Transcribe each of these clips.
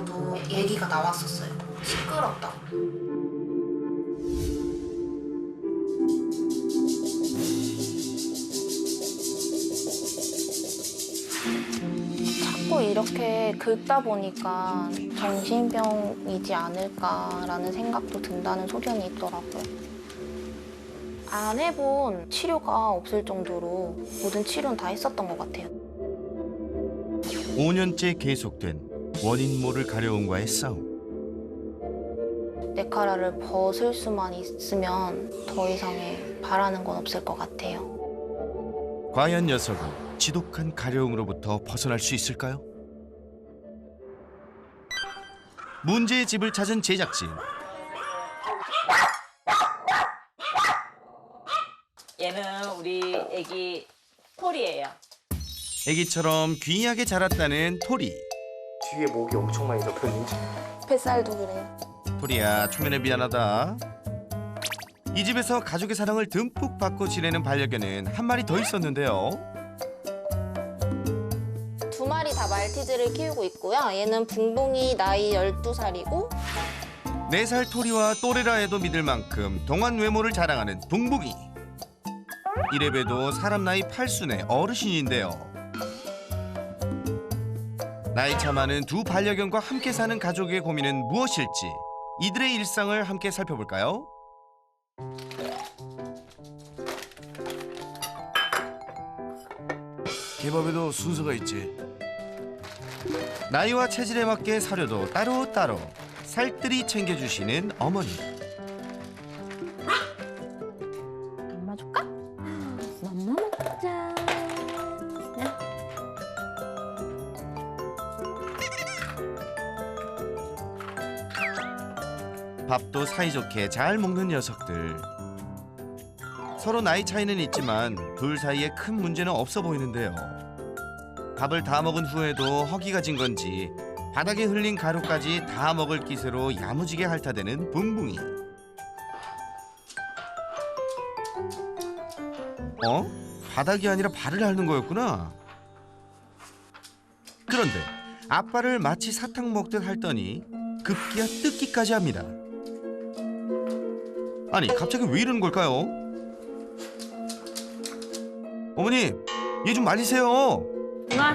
방에서도 얘기가 나왔었어요. 시끄럽다고. 자꾸 이렇게 긁다 보니까 정신병이지 않을까라는 생각도 든다는 소견이 있더라고요. 안 해본 치료가 없을 정도로 모든 치료는 다 했었던 것 같아요. 5년째 계속된 원인 모를 가려움과의 싸움. 네카라를 벗을 수만 있으면 더 이상의 바라는 건 없을 것 같아요. 과연 녀석은 지독한 가려움으로부터 벗어날 수 있을까요? 문제의 집을 찾은 제작진. 얘는 우리 애기 톨이에요. 애기처럼 귀하게 자랐다는 토리. 뒤에 목이 엄청 많이 접혀있는지. 뱃살도 그래요. 토리야, 초면에 미안하다. 이 집에서 가족의 사랑을 듬뿍 받고 지내는 반려견은 한 마리 더 있었는데요. 두 마리 다 말티즈를 키우고 있고요. 얘는 붕붕이 나이 12살이고 4살 토리와 또래라 해도 믿을 만큼 동안 외모를 자랑하는 붕붕이. 이래봬도 사람 나이 8순의 어르신인데요. 나이 차 많은 두 반려견과 함께 사는 가족의 고민은 무엇일지 이들의 일상을 함께 살펴볼까요? 개밥에도 순서가 있지. 나이와 체질에 맞게 사료도 따로따로 살뜰히 챙겨주시는 어머니. 엄마 줄까? 맘마 먹자. 밥도 사이좋게 잘 먹는 녀석들. 서로 나이 차이는 있지만 둘 사이에 큰 문제는 없어 보이는데요. 밥을 다 먹은 후에도 허기가 진 건지 바닥에 흘린 가루까지 다 먹을 기세로 야무지게 핥아대는 붕붕이. 어? 바닥이 아니라 발을 핥는 거였구나. 그런데 아빠를 마치 사탕 먹듯 핥더니 급기야 뜯기까지 합니다. 아니, 갑자기 왜 이러는 걸까요? 어머니, 얘 좀 말리세요. 붕아.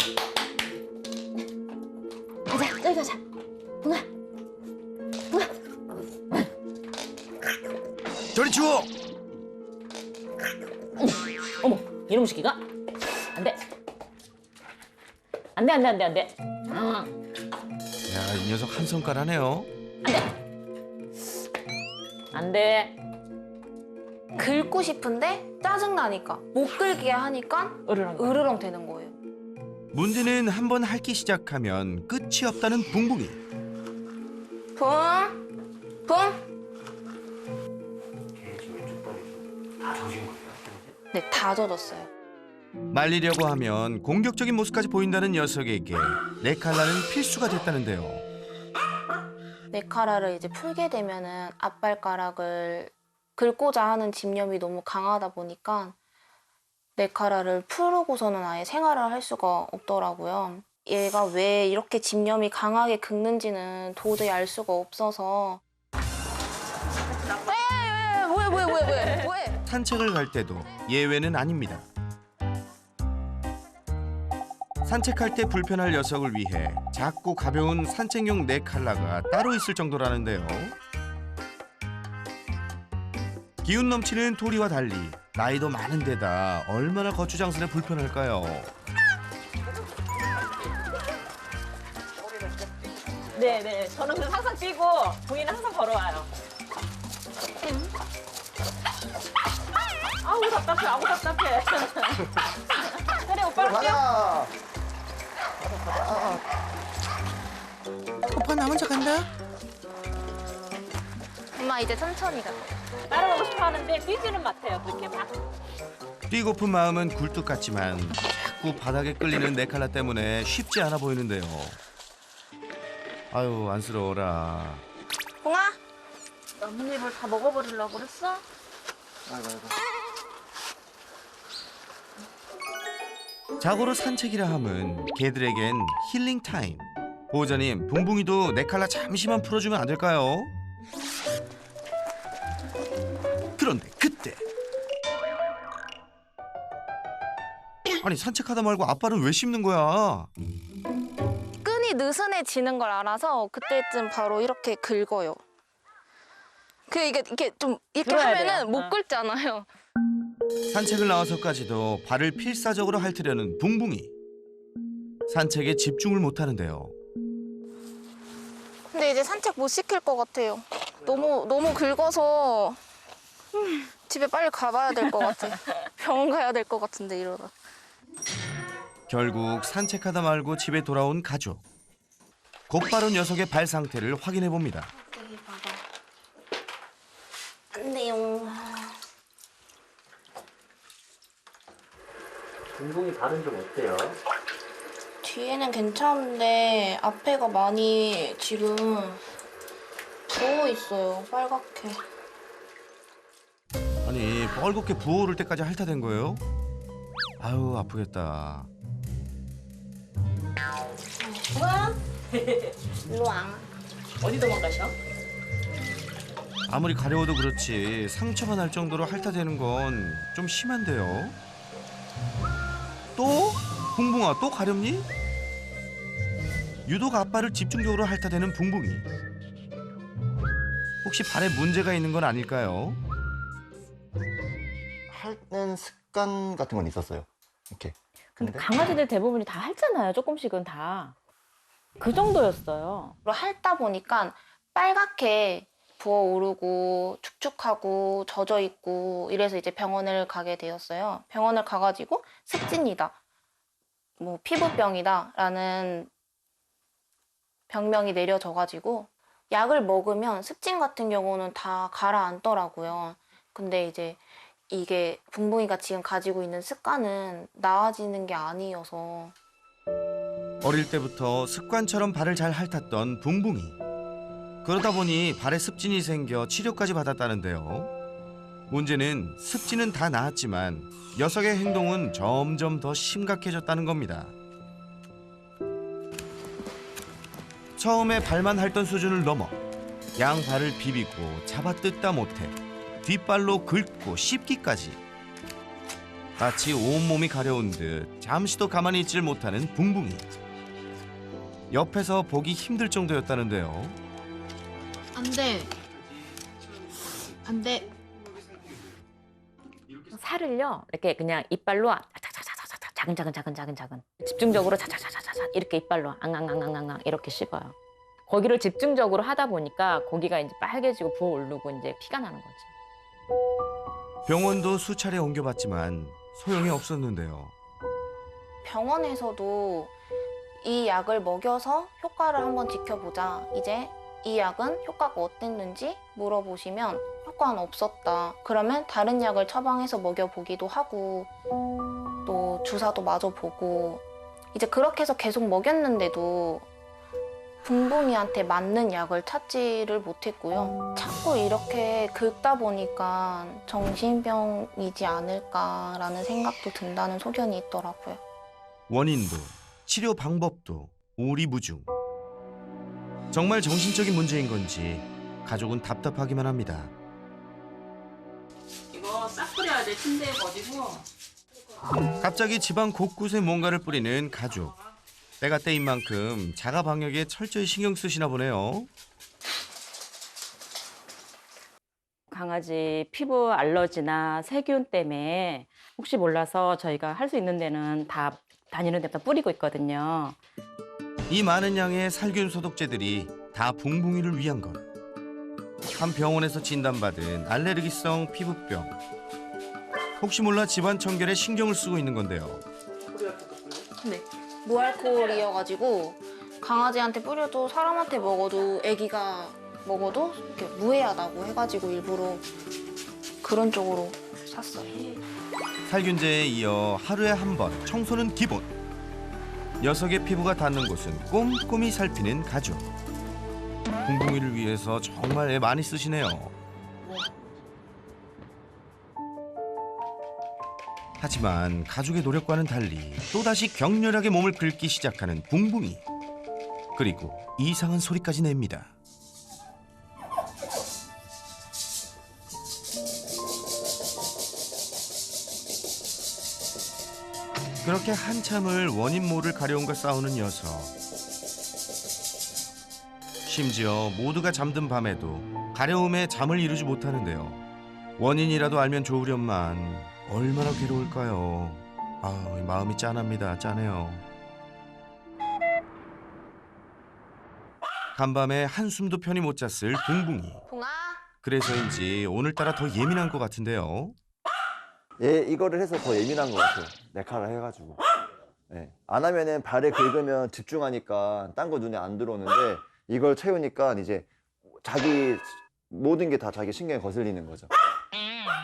가자, 저기 가자. 붕아. 저리 치워. 어머, 이놈 새끼가? 안 돼. 안 돼, 안 돼, 안 돼, 안 돼. 야, 이 녀석 한 손가락 하네요. 안 돼. 긁고 싶은데 짜증나니까 못 긁게 하니까 으르렁. 으르렁 되는 거예요. 문제는 한번 핥기 시작하면 끝이 없다는 붕붕이. 붕! 붕! 네, 다 젖었어요. 말리려고 하면 공격적인 모습까지 보인다는 녀석에게 네칼라는 필수가 됐다는데요. 네카라를 이제 풀게 되면은 앞발가락을 긁고자 하는 집념이 너무 강하다 보니까 네카라를 풀고서는 아예 생활을 할 수가 없더라고요. 얘가 왜 이렇게 집념이 강하게 긁는지는 도저히 알 수가 없어서. 왜? 산책을 갈 때도 예외는 아닙니다. 산책할 때 불편할 녀석을 위해 작고 가벼운 산책용 네칼라가 따로 있을 정도라는데요. 기운 넘치는 토리와 달리 나이도 많은 데다 얼마나 거추장스레 불편할까요? 네, 네. 저는 그냥 항상 뛰고 동이는 항상 걸어와요. 아우 답답해, 아우 답답해. 그래, 오빠랑 뛰어. 가자. 오빠 나 혼자 간다. 엄마 이제 천천히 가. 따라가고 싶어 하는데 뛰지는 못해요. 그렇게 막. 뛰고픈 마음은 굴뚝 같지만 자꾸 바닥에 끌리는 네칼라 때문에 쉽지 않아 보이는데요. 아유, 안쓰러워라. 봉아? 나뭇잎을 다 먹어버리려고 그랬어? 아이고. 자고로 산책이라 함은 개들에겐 힐링 타임. 보호자님, 붕붕이도 네 칼라 잠시만 풀어주면 안 될까요? 그런데 그때 아니 산책하다 말고 앞발은 왜 씹는 거야? 끈이 느슨해지는 걸 알아서 그때쯤 바로 이렇게 긁어요. 이게 좀 이렇게 들어야 하면은 돼요. 못 긁잖아요. 산책을 나와서까지도 발을 필사적으로 핥으려는 붕붕이. 산책에 집중을 못하는데요. 근데 이제 산책 못 시킬 것 같아요. 너무 긁어서 집에 빨리 가봐야 될 것 같아. 병원 가야 될 것 같은데 이러다. 결국 산책하다 말고 집에 돌아온 가족. 곧바로 녀석의 발 상태를 확인해 봅니다. 여기 봐봐. 안 돼요. 붕붕이 발은 좀 어때요? 뒤에는 괜찮은데 앞에가 많이 지금 부어 있어요. 빨갛게. 아니 뻘겋게 부어오를 때까지 핥아댄 거예요? 아유 아프겠다. 일로 와. 어디 도망가셔? 아무리 가려워도 그렇지 상처가 날 정도로 핥아대는 건 좀 심한데요. 또? 붕붕아 또 가렵니? 유독 아빠를 집중적으로 핥아대는 붕붕이. 혹시 발에 문제가 있는 건 아닐까요? 핥는 습관 같은 건 있었어요. 이렇게. 근데 강아지들 대부분이 다 핥잖아요. 조금씩은 다. 그 정도였어요. 핥다 보니까 빨갛게 부어오르고 축축하고 젖어 있고 이래서 이제 병원을 가게 되었어요. 병원을 가가지고 습진이다, 뭐 피부병이다라는 병명이 내려져가지고 약을 먹으면 습진 같은 경우는 다 가라앉더라고요. 근데 이제 이게 붕붕이가 지금 가지고 있는 습관은 나아지는 게 아니어서. 어릴 때부터 습관처럼 발을 잘 핥았던 붕붕이. 그러다 보니 발에 습진이 생겨 치료까지 받았다는데요. 문제는 습진은 다 나았지만 녀석의 행동은 점점 더 심각해졌다는 겁니다. 처음에 발만 핥던 수준을 넘어 양발을 비비고 잡아뜯다 못해 뒷발로 긁고 씹기까지. 마치 온몸이 가려운 듯 잠시도 가만히 있질 못하는 붕붕이. 옆에서 보기 힘들 정도였다는데요. 안 돼. 안 돼. 살을요 이렇게 그냥 이빨로 작은 집중적으로 차차차차차 이렇게 이빨로 앙앙앙앙앙 이렇게 씹어요. 거기를 집중적으로 하다 보니까 거기가 이제 빨개지고 부어오르고 이제 피가 나는 거지. 병원도 수차례 옮겨봤지만 소용이 없었는데요. 병원에서도 이 약을 먹여서 효과를 한번 지켜보자. 이제 이 약은 효과가 어땠는지 물어보시면 효과는 없었다. 그러면 다른 약을 처방해서 먹여보기도 하고 또 주사도 맞아보고 이제 그렇게 해서 계속 먹였는데도 붕붕이한테 맞는 약을 찾지를 못했고요. 자꾸 이렇게 긁다 보니까 정신병이지 않을까라는 생각도 든다는 소견이 있더라고요. 원인도 치료 방법도 오리무중. 정말 정신적인 문제인 건지 가족은 답답하기만 합니다. 이거 싹 뿌려야 돼. 침대에 버리고. 갑자기 집안 곳곳에 뭔가를 뿌리는 가족. 때가 때인 만큼 자가 방역에 철저히 신경 쓰시나 보네요. 강아지 피부 알러지나 세균 때문에 혹시 몰라서 저희가 할 수 있는 데는 다 다니는 데다 뿌리고 있거든요. 이 많은 양의 살균 소독제들이 다 붕붕이를 위한 것. 한 병원에서 진단받은 알레르기성 피부병. 혹시 몰라 집안 청결에 신경을 쓰고 있는 건데요. 네. 무알코올이어가지고 강아지한테 뿌려도 사람한테 먹어도 애기가 먹어도 이렇게 무해하다고 해가지고 일부러 그런 쪽으로 샀어요. 살균제에 이어 하루에 한 번 청소는 기본. 녀석의 피부가 닿는 곳은 꼼꼼히 살피는 가족. 붕붕이를 위해서 정말 애 많이 쓰시네요. 하지만 가족의 노력과는 달리 또다시 격렬하게 몸을 긁기 시작하는 붕붕이. 그리고 이상한 소리까지 냅니다. 그렇게 한참을 원인 모를 가려움과 싸우는 녀석. 심지어 모두가 잠든 밤에도 가려움에 잠을 이루지 못하는데요. 원인이라도 알면 좋으련만 얼마나 괴로울까요? 아, 마음이 짠합니다. 짠해요. 간밤에 한숨도 편히 못 잤을 붕붕이. 붕아. 그래서인지 오늘따라 더 예민한 것 같은데요. 얘 이거를 해서 더 예민한 것 같아요. 네카라 해가지고. 예. 안 하면은 발을 긁으면 집중하니까 딴 거 눈에 안 들어오는데 이걸 채우니까 이제 자기 모든 게 다 자기 신경에 거슬리는 거죠.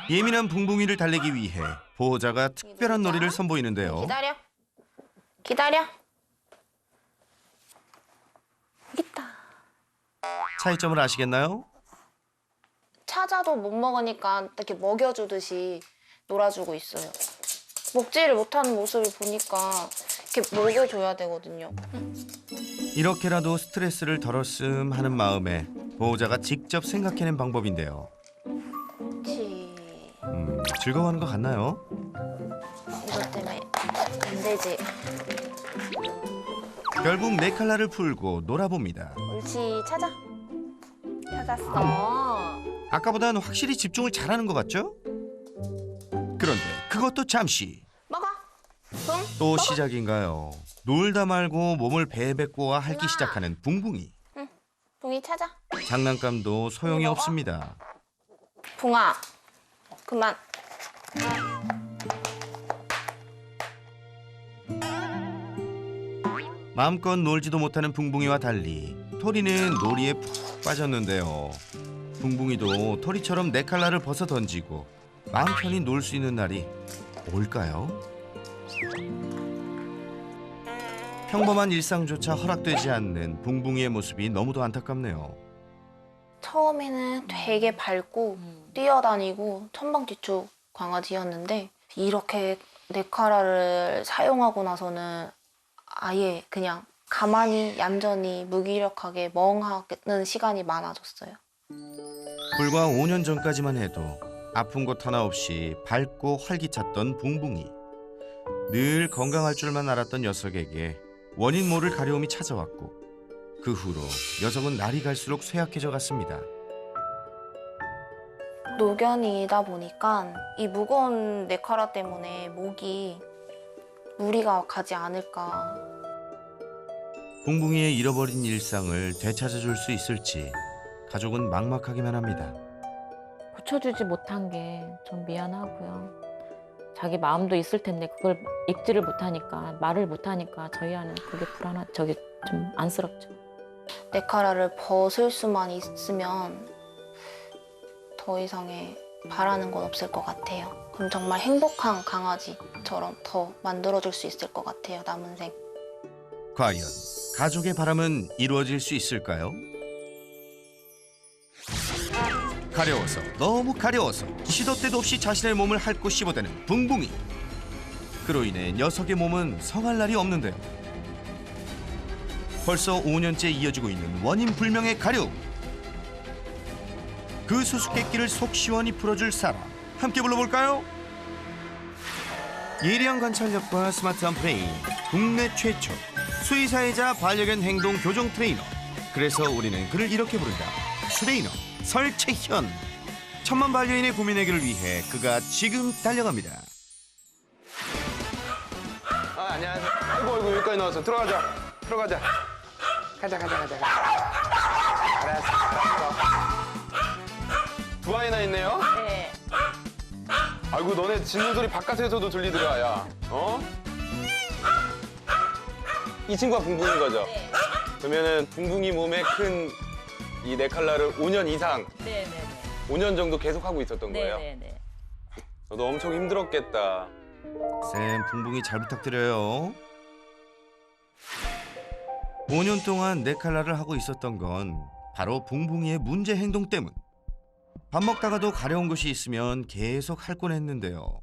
예민한 붕붕이를 달래기 위해 보호자가 특별한 놀이를 선보이는데요. 기다려. 기다려. 여기 있다. 차이점을 아시겠나요? 찾아도 못 먹으니까 이렇게 먹여주듯이 놀아주고 있어요. 먹지를 못하는 모습을 보니까 이렇게 먹여줘야 되거든요. 이렇게라도 스트레스를 덜었음 하는 마음에 보호자가 직접 생각해낸 방법인데요. 그렇지. 즐거워하는 것 같나요? 이것 때문에 안 되지. 결국 네칼라를 풀고 놀아봅니다. 옳지. 찾아. 찾았어. 아까보단 확실히 집중을 잘하는 것 같죠? 그런데 그것도 잠시. 먹어. 붕. 또 시작인가요? 놀다 말고 몸을 베베 꼬아 핥기 시작하는 붕붕이. 붕이 찾아. 장난감도 소용이 없습니다. 붕아. 그만. 마음껏 놀지도 못하는 붕붕이와 달리 토리는 놀이에 푹 빠졌는데요. 붕붕이도 토리처럼 네칼라를 벗어 던지고 마음 편히 놀 수 있는 날이 올까요? 평범한 일상조차 허락되지 않는 붕붕이의 모습이 너무도 안타깝네요. 처음에는 되게 밝고 뛰어다니고 천방지축 강아지였는데 이렇게 네카라를 사용하고 나서는 아예 그냥 가만히 얌전히 무기력하게 멍하는 시간이 많아졌어요. 불과 5년 전까지만 해도 아픈 곳 하나 없이 밝고 활기찼던 붕붕이. 늘 건강할 줄만 알았던 녀석에게 원인 모를 가려움이 찾아왔고 그 후로 녀석은 날이 갈수록 쇠약해져 갔습니다. 노견이다 보니까 이 무거운 네카라 때문에 목이 무리가 가지 않을까. 붕붕이의 잃어버린 일상을 되찾아줄 수 있을지 가족은 막막하기만 합니다. 고쳐주지 못한 게 좀 미안하고요. 자기 마음도 있을 텐데 그걸 읽지를 못하니까 말을 못하니까 저희 아는 그게 저게 좀 안쓰럽죠. 네카라를 벗을 수만 있으면 더 이상의 바라는 건 없을 것 같아요. 그럼 정말 행복한 강아지처럼 더 만들어줄 수 있을 것 같아요, 남은 생. 과연 가족의 바람은 이루어질 수 있을까요? 가려워서 너무 가려워서 시도 때도 없이 자신의 몸을 핥고 씹어대는 붕붕이. 그로 인해 녀석의 몸은 성할 날이 없는데요. 벌써 5년째 이어지고 있는 원인 불명의 가려움. 그 수수께끼를 속 시원히 풀어줄 사람 함께 불러볼까요? 예리한 관찰력과 스마트한 브레인, 국내 최초 수의사이자 반려견 행동 교정 트레이너. 그래서 우리는 그를 이렇게 부른다. 트레이너 설채현. 천만 반려인의 고민 해결을 위해 그가 지금 달려갑니다. 아, 안녕하세요. 아이고, 여기까지 나왔어. 들어가자. 가자. 알았어. 두 아이나 있네요? 네. 아이고, 너네 짖는 소리 바깥에서도 들리더라, 야. 어? 이 친구가 붕붕인 거죠? 네. 그러면은 붕붕이 몸에 큰 이 네칼라를 5년 이상, 네네네. 5년 정도 계속 하고 있었던 거예요? 네네네. 너도 엄청 힘들었겠다. 쌤, 붕붕이 잘 부탁드려요. 5년 동안 네칼라를 하고 있었던 건 바로 붕붕이의 문제 행동 때문. 밥 먹다가도 가려운 것이 있으면 계속 핥곤 했는데요.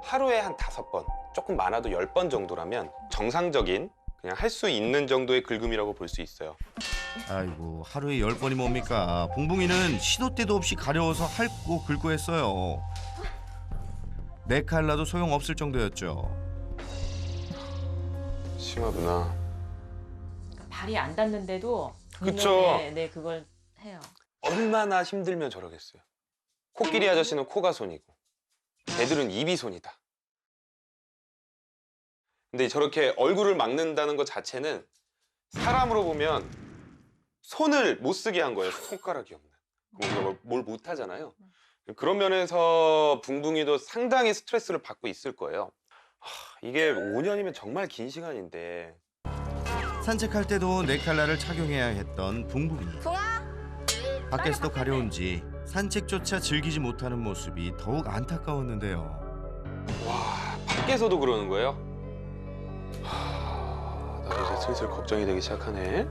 하루에 한 5번, 조금 많아도 10번 정도라면 정상적인 그냥 할 수 있는 정도의 긁음이라고 볼 수 있어요. 아이고 하루에 10번이 뭡니까? 봉봉이는 시도 때도 없이 가려워서 핥고 긁고 했어요. 네 칼라도 소용없을 정도였죠. 심하구나. 발이 안 닿는데도 그쵸. 네, 그걸 해요. 얼마나 힘들면 저러겠어요. 코끼리 아저씨는 코가 손이고 개들은 입이 손이다. 근데 저렇게 얼굴을 막는다는 것 자체는 사람으로 보면 손을 못 쓰게 한 거예요. 손가락이 없는. 우리가 뭘 못 하잖아요. 그런 면에서 붕붕이도 상당히 스트레스를 받고 있을 거예요. 이게 5년이면 정말 긴 시간인데. 산책할 때도 네 칼라를 착용해야 했던 붕붕이. 밖에서도 가려운지 산책조차 즐기지 못하는 모습이 더욱 안타까웠는데요. 와, 밖에서도 그러는 거예요? 나도 이제 슬슬 걱정이 되기 시작하네.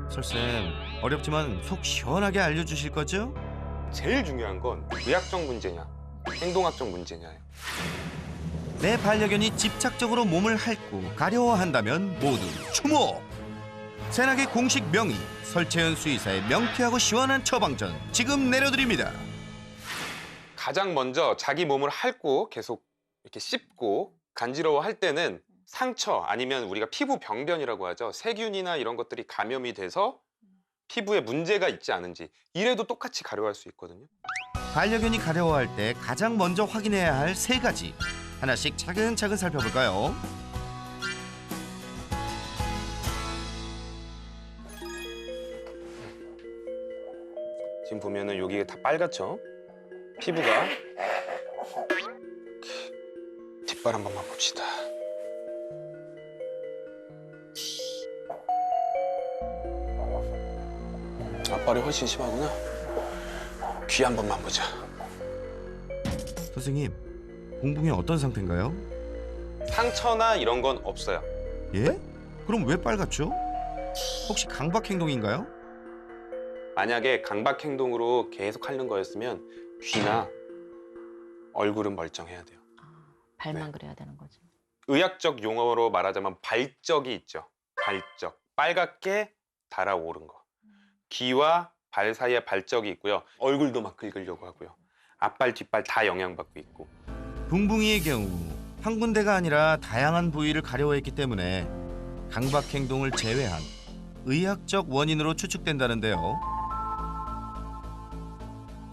설쌤, 어렵지만 속 시원하게 알려주실 거죠? 제일 중요한 건 의학적 문제냐, 행동학적 문제냐예요. 내 반려견이 집착적으로 몸을 핥고 가려워한다면 모두 주목! 새나게 공식 명의, 설채연 수의사의 명쾌하고 시원한 처방전 지금 내려드립니다. 가장 먼저 자기 몸을 핥고 계속 이렇게 씹고 간지러워할 때는 상처 아니면 우리가 피부 병변이라고 하죠. 세균이나 이런 것들이 감염이 돼서 피부에 문제가 있지 않은지 이래도 똑같이 가려워할 수 있거든요. 반려견이 가려워할 때 가장 먼저 확인해야 할 3가지. 하나씩 차근차근 살펴볼까요? 지금 보면은 여기가 다 빨갛죠? 피부가. 뒷발 한 번만 봅시다. 앞발이 훨씬 심하구나. 귀 한 번만 보자. 선생님, 봉봉이 어떤 상태인가요? 상처나 이런 건 없어요. 예? 그럼 왜 빨갛죠? 혹시 강박 행동인가요? 만약에 강박 행동으로 계속 하는 거였으면 귀나 얼굴은 멀쩡해야 돼요. 발만 네. 그래야 되는 거지. 의학적 용어로 말하자면 발적이 있죠. 발적. 빨갛게 달아오른 거. 귀와 발 사이에 발적이 있고요. 얼굴도 막 긁으려고 하고요. 앞발, 뒷발 다 영향받고 있고. 붕붕이의 경우 한 군데가 아니라 다양한 부위를 가려워했기 때문에 강박 행동을 제외한 의학적 원인으로 추측된다는데요.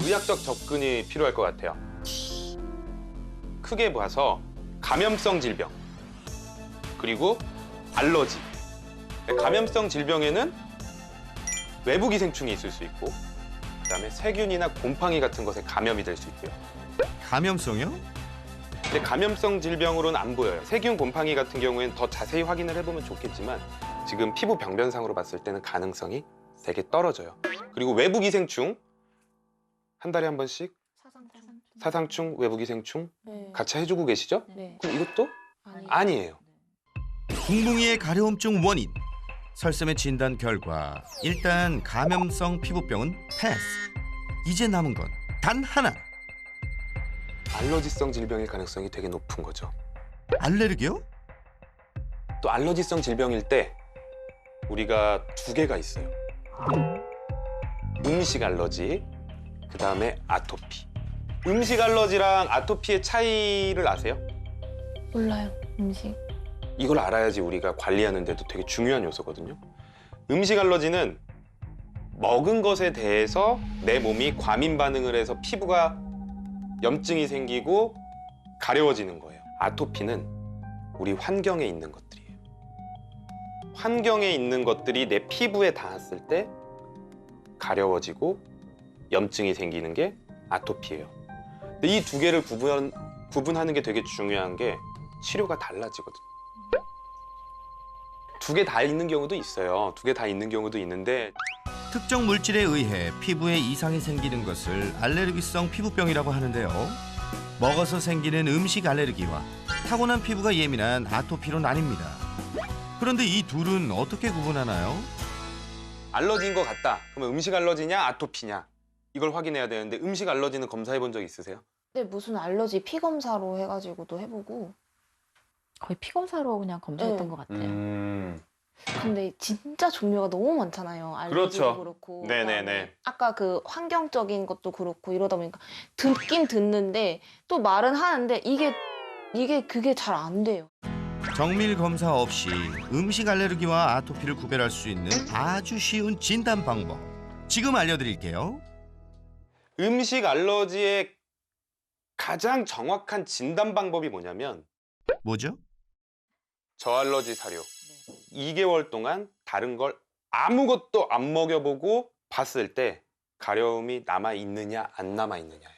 의학적 접근이 필요할 것 같아요. 크게 봐서 감염성 질병, 그리고 알러지. 감염성 질병에는 외부 기생충이 있을 수 있고, 그다음에 세균이나 곰팡이 같은 것에 감염이 될 수 있고요. 감염성이요? 근데 감염성 질병으로는 안 보여요. 세균, 곰팡이 같은 경우에는 더 자세히 확인을 해보면 좋겠지만 지금 피부 병변상으로 봤을 때는 가능성이 되게 떨어져요. 그리고 외부 기생충, 한 달에 한 번씩 사상충, 외부 기생충 네. 같이 해주고 계시죠? 네. 그럼 이것도 아니, 아니에요. 붕붕이의 가려움증 원인. 설쌤의 진단 결과 일단 감염성 피부병은 패스. 이제 남은 건 단 하나. 알러지성 질병일 가능성이 되게 높은 거죠. 알레르기요? 또 알러지성 질병일 때 우리가 2개가 있어요. 음식 알러지, 그 다음에 아토피. 음식 알러지랑 아토피의 차이를 아세요? 몰라요. 음식. 이걸 알아야지 우리가 관리하는 데도 되게 중요한 요소거든요. 음식 알러지는 먹은 것에 대해서 내 몸이 과민 반응을 해서 피부가 염증이 생기고 가려워지는 거예요. 아토피는 우리 환경에 있는 것들이에요. 환경에 있는 것들이 내 피부에 닿았을 때 가려워지고 염증이 생기는 게 아토피예요. 근데 이 2개를 구분하는 게 되게 중요한 게 치료가 달라지거든요. 2개 다 있는 경우도 있어요. 2개 다 있는 경우도 있는데 특정 물질에 의해 피부에 이상이 생기는 것을 알레르기성 피부병이라고 하는데요. 먹어서 생기는 음식 알레르기와 타고난 피부가 예민한 아토피로 나뉩니다. 그런데 이 둘은 어떻게 구분하나요? 알러지인 것 같다. 그러면 음식 알러지냐 아토피냐 이걸 확인해야 되는데 음식 알러지는 검사해 본 적 있으세요? 근데 무슨 알러지 피 검사로 해가지고도 해보고. 거의 피 검사로 그냥 검사했던 네. 것 같아요. 근데 진짜 종류가 너무 많잖아요. 알레르기도 그렇죠. 그렇고. 네네네. 그다음에 아까 그 환경적인 것도 그렇고 이러다 보니까 듣긴 듣는데 또 말은 하는데 그게 잘 안 돼요. 정밀 검사 없이 음식 알레르기와 아토피를 구별할 수 있는 아주 쉬운 진단 방법. 지금 알려드릴게요. 음식 알러지의 가장 정확한 진단 방법이 뭐냐면 뭐죠? 저알러지 사료. 2개월 동안 다른 걸 아무것도 안 먹여보고 봤을 때 가려움이 남아있느냐 안 남아있느냐예요.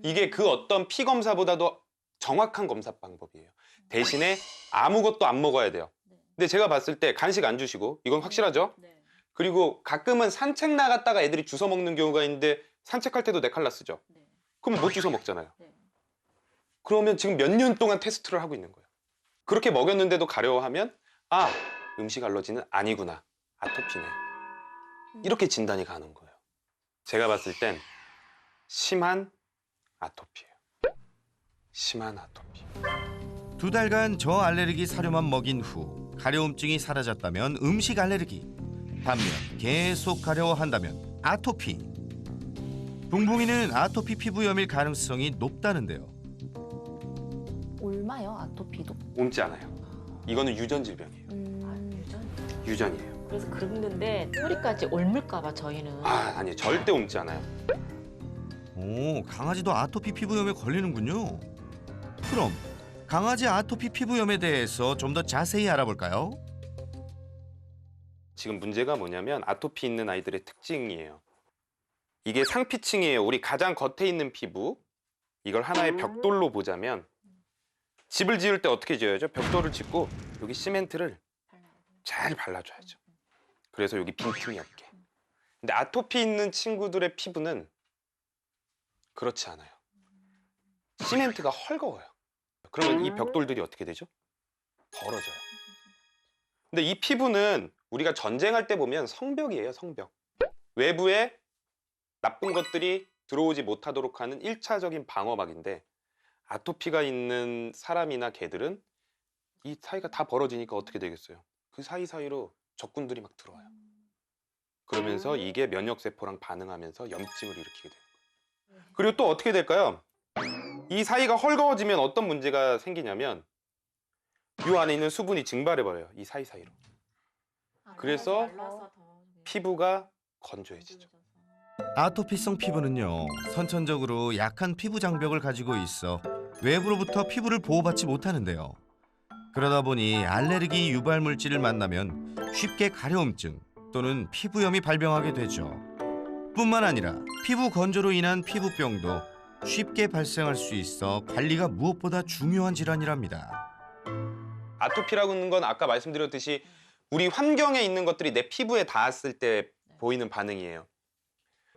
이게 그 어떤 피 검사보다도 정확한 검사 방법이에요. 대신에 아무것도 안 먹어야 돼요. 근데 제가 봤을 때 간식 안 주시고 이건 확실하죠? 그리고 가끔은 산책 나갔다가 애들이 주워 먹는 경우가 있는데 산책할 때도 네칼라 쓰죠? 그러면 못 주워 먹잖아요. 그러면 지금 몇 년 동안 테스트를 하고 있는 거예요. 그렇게 먹였는데도 가려워하면 아, 음식 알러지는 아니구나. 아토피네. 이렇게 진단이 가는 거예요. 제가 봤을 땐 심한 아토피예요. 심한 아토피. 2달간 저 알레르기 사료만 먹인 후 가려움증이 사라졌다면 음식 알레르기. 반면 계속 가려워한다면 아토피. 붕붕이는 아토피 피부염일 가능성이 높다는데요. 옮아요, 아토피도? 옮지 않아요. 이거는 유전 질병이에요. 유전이에요. 그래서 긁는데 뿌리까지 옮을까 봐 저희는. 아니요. 절대 옮지 않아요. 오, 강아지도 아토피 피부염에 걸리는군요. 그럼 강아지 아토피 피부염에 대해서 좀 더 자세히 알아볼까요? 지금 문제가 뭐냐면 아토피 있는 아이들의 특징이에요. 이게 상피층이에요. 우리 가장 겉에 있는 피부. 이걸 하나의 벽돌로 보자면 집을 지을 때 어떻게 지어야죠? 벽돌을 짓고 여기 시멘트를 잘 발라줘야죠. 그래서 여기 빈틈이 없게. 근데 아토피 있는 친구들의 피부는 그렇지 않아요. 시멘트가 헐거워요. 그러면 이 벽돌들이 어떻게 되죠? 벌어져요. 근데 이 피부는 우리가 전쟁할 때 보면 성벽이에요, 성벽. 외부에 나쁜 것들이 들어오지 못하도록 하는 1차적인 방어막인데 아토피가 있는 사람이나 개들은 이 사이가 다 벌어지니까 어떻게 되겠어요? 그 사이사이로 적군들이 막 들어와요. 그러면서 이게 면역세포랑 반응하면서 염증을 일으키게 돼요. 그리고 또 어떻게 될까요? 이 사이가 헐거워지면 어떤 문제가 생기냐면 이 안에 있는 수분이 증발해버려요. 이 사이사이로. 그래서 피부가 건조해지죠. 아토피성 피부는요, 선천적으로 약한 피부 장벽을 가지고 있어 외부로부터 피부를 보호받지 못하는데요. 그러다 보니 알레르기 유발 물질을 만나면 쉽게 가려움증 또는 피부염이 발병하게 되죠. 뿐만 아니라 피부 건조로 인한 피부병도 쉽게 발생할 수 있어 관리가 무엇보다 중요한 질환이랍니다. 아토피라는 건 아까 말씀드렸듯이 우리 환경에 있는 것들이 내 피부에 닿았을 때 보이는 반응이에요.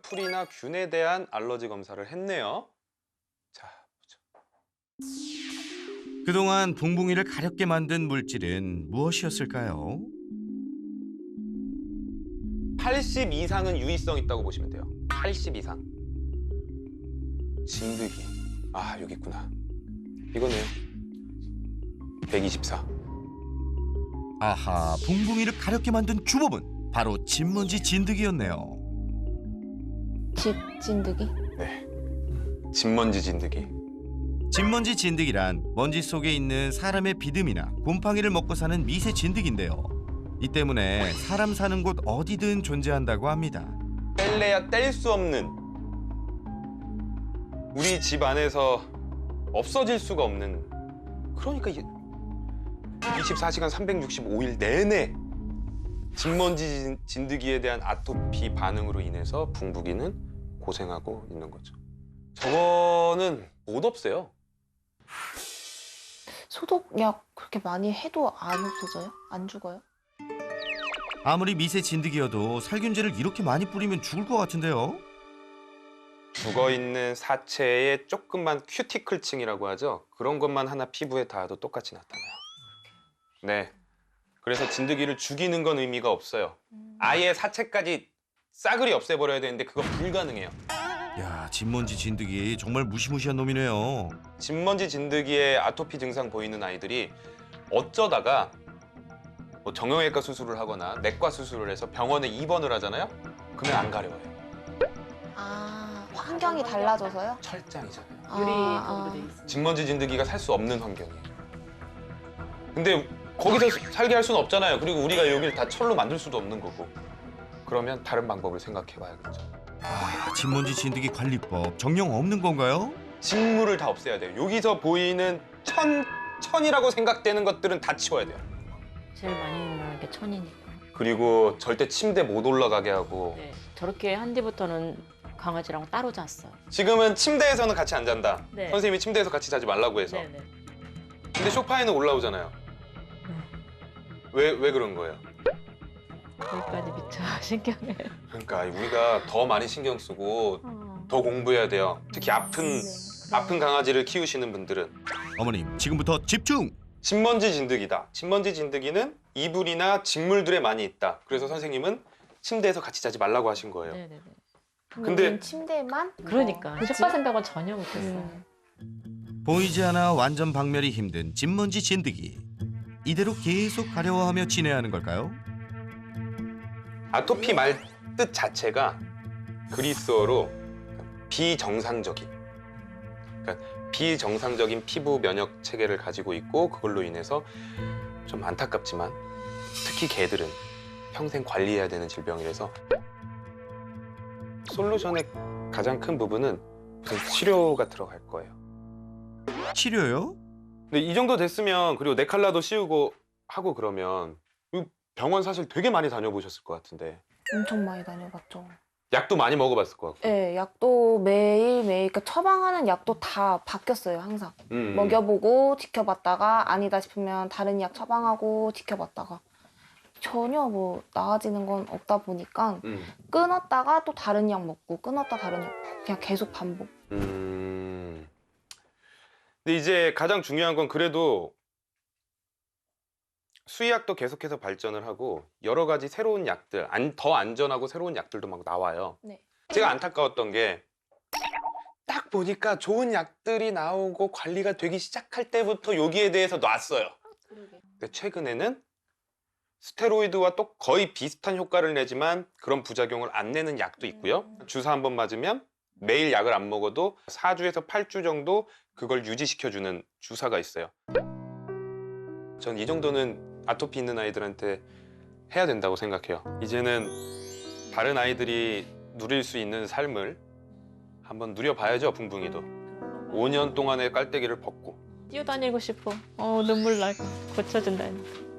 풀이나 균에 대한 알러지 검사를 했네요. 자, 보죠. 그동안 붕붕이를 가렵게 만든 물질은 무엇이었을까요? 80 이상은 유의성 있다고 보시면 돼요. 80 이상. 진드기. 아, 여기 있구나. 이거네요. 124. 아하, 붕붕이를 가렵게 만든 주범은 바로 진먼지 진드기였네요. 집 진드기? 네. 진먼지 진드기. 진먼지 진드기란 먼지 속에 있는 사람의 비듬이나 곰팡이를 먹고 사는 미세 진드기인데요. 이 때문에 사람 사는 곳 어디든 존재한다고 합니다. 뗄래야 뗄 수 없는 우리 집 안에서 없어질 수가 없는 그러니까 24시간 365일 내내 진먼지 진드기에 대한 아토피 반응으로 인해서 붕붕이는 고생하고 있는 거죠. 저거는 못 없애요. 소독약 그렇게 많이 해도 안 없어져요? 안 죽어요? 아무리 미세 진드기여도 살균제를 이렇게 많이 뿌리면 죽을 것 같은데요. 죽어있는 사체에 조금만 큐티클층이라고 하죠. 그런 것만 하나 피부에 닿아도 똑같이 나타나요. 네. 그래서 진드기를 죽이는 건 의미가 없어요. 아예 사체까지 싸그리 없애버려야 되는데 그건 불가능해요. 야, 진먼지 진드기 정말 무시무시한 놈이네요. 진먼지 진드기에 아토피 증상 보이는 아이들이 어쩌다가 뭐 정형외과 수술을 하거나 내과 수술을 해서 병원에 입원을 하잖아요. 그러면 안 가려워요. 아, 환경이 달라져서요? 철장이잖아요. 아, 진먼지 진드기가 살 수 없는 환경이에요. 근데 거기서 살게 할 수는 없잖아요. 그리고 우리가 여기를 다 철로 만들 수도 없는 거고. 그러면 다른 방법을 생각해 봐야겠죠. 진먼지 진드기 관리법 정령 없는 건가요? 식물을 다 없애야 돼요. 여기서 보이는 천이라고 생각되는 것들은 다 치워야 돼요. 제일 많이 일어나는 게 천이니까. 그리고 절대 침대 못 올라가게 하고. 네. 저렇게 한 뒤부터는 강아지랑 따로 잤어요. 지금은 침대에서는 같이 안 잔다. 네. 선생님이 침대에서 같이 자지 말라고 해서. 네네. 근데 소파에는 올라오잖아요. 왜 그런 거예요? 거기까지 미쳐 신경을. 그러니까 우리가 더 많이 신경 쓰고 더 공부해야 돼요. 특히 아픈 강아지를 키우시는 분들은. 어머님 지금부터 집중! 진먼지 진드기다. 진먼지 진드기는 이불이나 직물들에 많이 있다. 그래서 선생님은 침대에서 같이 자지 말라고 하신 거예요. 네네네. 근데- 여긴 침대만? 그러니까 그치? 쇼파 생각은 전혀 못했어요. 보이지 않아 완전 박멸이 힘든 진먼지 진드기. 이대로 계속 가려워하며 지내야 하는 걸까요? 아토피 말 뜻 자체가 그리스어로 비정상적인. 그러니까 비정상적인 피부 면역 체계를 가지고 있고 그걸로 인해서 좀 안타깝지만 특히 개들은 평생 관리해야 되는 질병이라서 솔루션의 가장 큰 부분은 무슨 치료가 들어갈 거예요. 치료요? 근데 이 정도 됐으면 그리고 네칼라도 씌우고 하고 그러면 병원 사실 되게 많이 다녀보셨을 것 같은데 엄청 많이 다녀봤죠. 약도 많이 먹어봤을 것 같고. 네, 약도 매일매일, 그러니까 처방하는 약도 다 바뀌었어요, 항상. 먹여보고 지켜봤다가 아니다 싶으면 다른 약 처방하고 지켜봤다가 전혀 뭐 나아지는 건 없다 보니까 끊었다가 또 다른 약 먹고 끊었다 다른 약 그냥 계속 반복. 근데 이제 가장 중요한 건 그래도 수의학도 계속해서 발전을 하고 여러 가지 새로운 약들, 더 안전하고 새로운 약들도 막 나와요. 네. 제가 안타까웠던 게 딱 보니까 좋은 약들이 나오고 관리가 되기 시작할 때부터 여기에 대해서 놨어요. 근데 최근에는 스테로이드와 또 거의 비슷한 효과를 내지만 그런 부작용을 안 내는 약도 있고요. 주사 한 번 맞으면 매일 약을 안 먹어도 4주에서 8주 정도 그걸 유지시켜주는 주사가 있어요. 전 이 정도는 아토피 있는 아이들한테 해야 된다고 생각해요. 이제는 다른 아이들이 누릴 수 있는 삶을 한번 누려봐야죠, 붕붕이도. 5년 동안의 깔때기를 벗고. 뛰어다니고 싶어. 눈물 날. 고쳐준다니까.